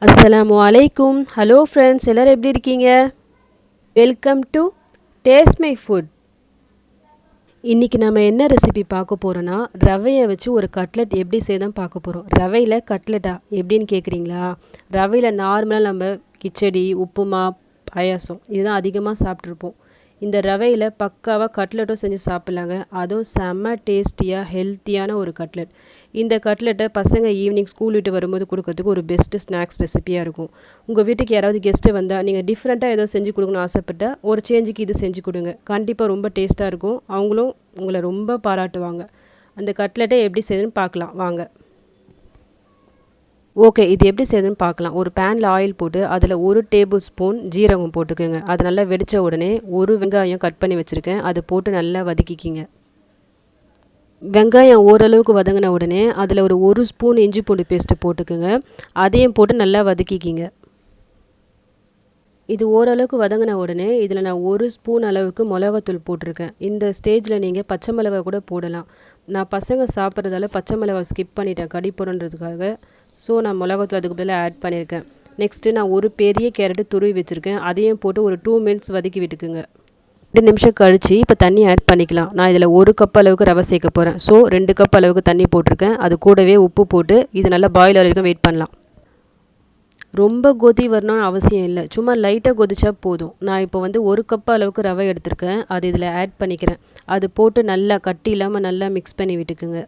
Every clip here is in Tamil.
அஸ்ஸலாமு அலைக்கும். ஹலோ ஃப்ரெண்ட்ஸ், எல்லோரும் எப்படி இருக்கீங்க? Welcome to taste my foot. இன்றைக்கி நம்ம என்ன ரெசிபி பார்க்க போகிறோன்னா, ரவையை வச்சு ஒரு கட்லெட் எப்படி செய்யதான் பார்க்க போகிறோம். ரவையில் கட்லெட்டா எப்படின்னு கேட்குறீங்களா? ரவையில் நார்மலாக நம்ம கிச்சடி, உப்புமா, பாயாசம் இதுதான் அதிகமாக சாப்பிட்ருப்போம். இந்த ரவையில் பக்காவாக கட்லெட்டும் செஞ்சு சாப்பிட்லாங்க. அதுவும் செம்ம டேஸ்டியாக ஹெல்த்தியான ஒரு கட்லெட். இந்த கட்லெட்டை பசங்க ஈவினிங் ஸ்கூல் விட்டு வரும்போது கொடுக்கறதுக்கு ஒரு பெஸ்ட்டு ஸ்நாக்ஸ் ரெசிபியாக இருக்கும். உங்கள் வீட்டுக்கு யாராவது கெஸ்ட்டு வந்தால் நீங்கள் டிஃப்ரெண்ட்டாக ஏதோ செஞ்சு கொடுக்கணும்னு ஆசைப்பட்டால் ஒரு சேஞ்சுக்கு இது செஞ்சு கொடுங்க. கண்டிப்பாக ரொம்ப டேஸ்ட்டாக இருக்கும். அவங்களும் உங்களை ரொம்ப பாராட்டுவாங்க. அந்த கட்லெட்டை எப்படி செய்யுதுன்னு பார்க்கலாம் வாங்க. ஓகே, இது எப்படி செய்யுதுன்னு பார்க்கலாம். ஒரு பேனில் ஆயில் போட்டு அதில் 1 டேபிள் ஸ்பூன் ஜீரகம் போட்டுக்கோங்க. அது நல்லா வெடித்த உடனே ஒரு வெங்காயம் கட் பண்ணி வச்சுருக்கேன், அதை போட்டு நல்லா வதக்கிக்கிங்க. வெங்காயம் ஓரளவுக்கு வதங்கின உடனே அதில் ஒரு ஸ்பூன் இஞ்சி பூண்டு பேஸ்ட்டு போட்டுக்கோங்க. அதையும் போட்டு நல்லா வதக்கிக்கிங்க. இது ஓரளவுக்கு வதங்கின உடனே இதில் நான் 1 ஸ்பூன் அளவுக்கு மிளகாத்தூள் போட்டிருக்கேன். இந்த ஸ்டேஜில் நீங்கள் பச்சை மிளகாய் கூட போடலாம். நான் பசங்க சாப்பிட்றதால பச்சை மிளகாய் ஸ்கிப் பண்ணிட்டேன் கடிப்போடுன்றதுக்காக. ஸோ நான் மிளகாத்தூள் அதுக்கு பதிலாக ஆட் பண்ணியிருக்கேன். நெக்ஸ்ட்டு நான் ஒரு பெரிய கேரட்டு துருவி வச்சுருக்கேன், அதையும் போட்டு ஒரு 2 மினிட்ஸ் வதக்கி விட்டுக்குங்க. 2 நிமிஷம் கழித்து இப்போ தண்ணி ஆட் பண்ணிக்கலாம். நான் இதில் 1 கப் அளவுக்கு ரவை சேர்க்க போகிறேன். ஸோ 2 கப் அளவுக்கு தண்ணி போட்டிருக்கேன். அது கூடவே உப்பு போட்டு இது நல்லா பாயில் வரைக்கும் வெயிட் பண்ணலாம். ரொம்ப கொதி வரணும்னு அவசியம் இல்லை, சும்மா லைட்டாக கொதிச்சா போதும். நான் இப்போ 1 கப் அளவுக்கு ரவை எடுத்திருக்கேன், அது இதில் ஆட் பண்ணிக்கிறேன். அது போட்டு நல்லா கட்டி இல்லாமல் நல்லா மிக்ஸ் பண்ணி விட்டுக்குங்க.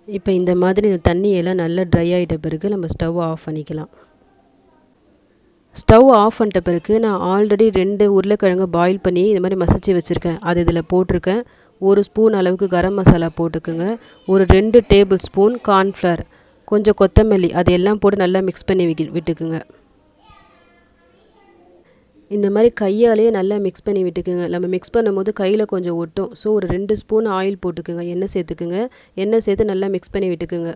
இப்போ இந்த மாதிரி இந்த தண்ணியெல்லாம் நல்லா ட்ரை ஆகிட்ட பிறகு நம்ம ஸ்டவ் ஆஃப் பண்ணிக்கலாம். ஸ்டவ் ஆஃப் பண்ணிட்ட பிறகு நான் ஆல்ரெடி 2 உருளைக்கிழங்கு பாயில் பண்ணி இந்த மாதிரி மசிச்சு வச்சுருக்கேன், அது இதில் போட்டிருக்கேன். 1 ஸ்பூன் அளவுக்கு கரம் மசாலா போட்டுக்குங்க. ஒரு 2 டேபிள் ஸ்பூன் கார்ன்ஃப்ளவர், கொஞ்சம் கொத்தமல்லி, அதையெல்லாம் போட்டு நல்லா மிக்ஸ் பண்ணி விட்டுக்குங்க. இந்த மாதிரி கையாலேயே நல்லா மிக்ஸ் பண்ணி விட்டுக்குங்க. நம்ம மிக்ஸ் பண்ணும்போது கையில் கொஞ்சம் ஒட்டும். ஸோ ஒரு 2 ஸ்பூன் ஆயில் போட்டுக்குங்க, எண்ணெய் சேர்த்துக்குங்க. எண்ணெய் சேர்த்து நல்லா மிக்ஸ் பண்ணி விட்டுக்குங்க.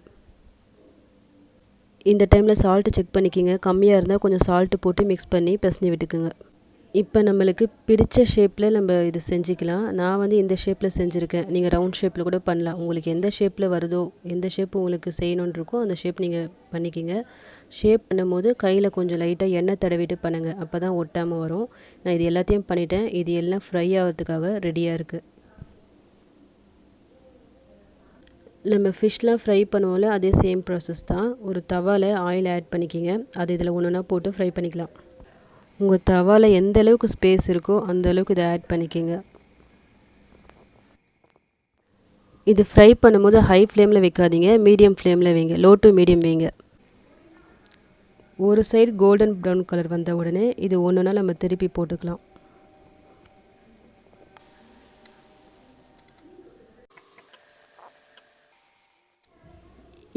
இந்த டைமில் சால்ட்டு செக் பண்ணிக்கிங்க. கம்மியாக இருந்தால் கொஞ்சம் சால்ட்டு போட்டு மிக்ஸ் பண்ணி பிசைஞ்சு விட்டுக்குங்க. இப்போ நம்மளுக்கு பிடிச்ச ஷேப்பில் நம்ம இது செஞ்சுக்கலாம். நான் இந்த ஷேப்பில் செஞ்சுருக்கேன். நீங்கள் ரவுண்ட் ஷேப்பில் கூட பண்ணலாம். உங்களுக்கு எந்த ஷேப்பில் வருதோ, எந்த ஷேப் உங்களுக்கு செய்யணுன்னு இருக்கோ அந்த ஷேப் நீங்கள் பண்ணிக்கிங்க. ஷேப் பண்ணும்போது கையில் கொஞ்சம் லைட்டாக எண்ணெய் தடவிட்டு பண்ணுங்கள், அப்போ தான் ஒட்டாமல் வரும். நான் இது எல்லாத்தையும் பண்ணிட்டேன். இது எல்லாம் ஃப்ரை ஆகிறதுக்காக ரெடியாக இருக்குது. நம்ம ஃபிஷ்லாம் ஃப்ரை பண்ணுவோம்ல, அதே சேம் ப்ராசஸ் தான். ஒரு தவாவில் ஆயில் ஆட் பண்ணிக்கிங்க. அது இதில் ஒன்று ஒன்றா போட்டு ஃப்ரை பண்ணிக்கலாம். உங்கள் தவாவில் எந்த அளவுக்கு ஸ்பேஸ் இருக்கோ அந்த அளவுக்கு இதை ஆட் பண்ணிக்கிங்க. இது ஃப்ரை பண்ணும்போது ஹை ஃப்ளேமில் வைக்காதீங்க, மீடியம் ஃப்ளேமில் வைங்க. லோ டு மீடியம் வைங்க. ஒரு சைடு கோல்டன் ப்ரௌன் கலர் வந்த உடனே இது ஒன்றுனா நம்ம திருப்பி போட்டுக்கலாம்.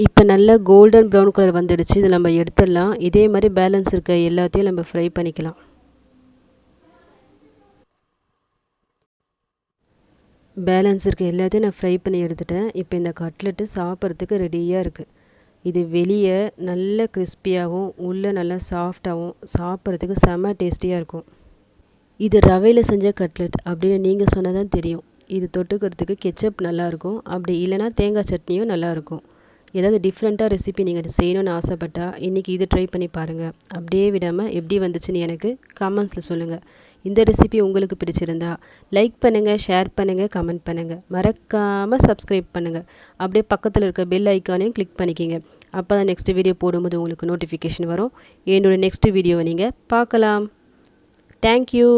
இப்போ நல்லா கோல்டன் ப்ரௌன் கலர் வந்துடுச்சு. இது நம்ம எடுத்துடலாம். இதே மாதிரி பேலன்ஸ் இருக்க எல்லாத்தையும் நம்ம ஃப்ரை பண்ணிக்கலாம். பேலன்ஸ் இருக்க எல்லாத்தையும் நான் ஃப்ரை பண்ணி எடுத்துட்டேன். இப்போ இந்த கட்லெட்டு சாப்பிட்றதுக்கு ரெடியாக இருக்குது. இது வெளியே நல்ல கிறிஸ்பியாகவும் உள்ளே நல்லா சாஃப்டாகவும் சாப்பிட்றதுக்கு செம்ம டேஸ்டியாக இருக்கும். இது ரவையில் செஞ்ச கட்லெட் அப்படின்னு நீங்கள் சொன்னால் தான் தெரியும். இது தொட்டுக்கிறதுக்கு கெச்சப் நல்லாயிருக்கும், அப்படி இல்லைனா தேங்காய் சட்னியும் நல்லாயிருக்கும். ஏதாவது டிஃப்ரெண்ட்டாக ரெசிபி நீங்கள் செய்யணும்னு ஆசைப்பட்டால் இன்றைக்கி இது ட்ரை பண்ணி பாருங்கள். அப்படியே விடாமல் எப்படி வந்துச்சுன்னு எனக்கு கமெண்ட்ஸில் சொல்லுங்கள். இந்த ரெசிபி உங்களுக்கு பிடிச்சிருந்தா லைக் பண்ணுங்கள், ஷேர் பண்ணுங்கள், கமெண்ட் பண்ணுங்கள். மறக்காமல் சப்ஸ்கிரைப் பண்ணுங்கள். அப்படியே பக்கத்தில் இருக்க பெல் ஐக்கானையும் கிளிக் பண்ணிக்கிங்க. அப்போ தான் நெக்ஸ்ட் வீடியோ போடும்போது உங்களுக்கு நோட்டிஃபிகேஷன் வரும். என்னோடய நெக்ஸ்ட் வீடியோவை நீங்கள் பார்க்கலாம். தேங்க்யூ.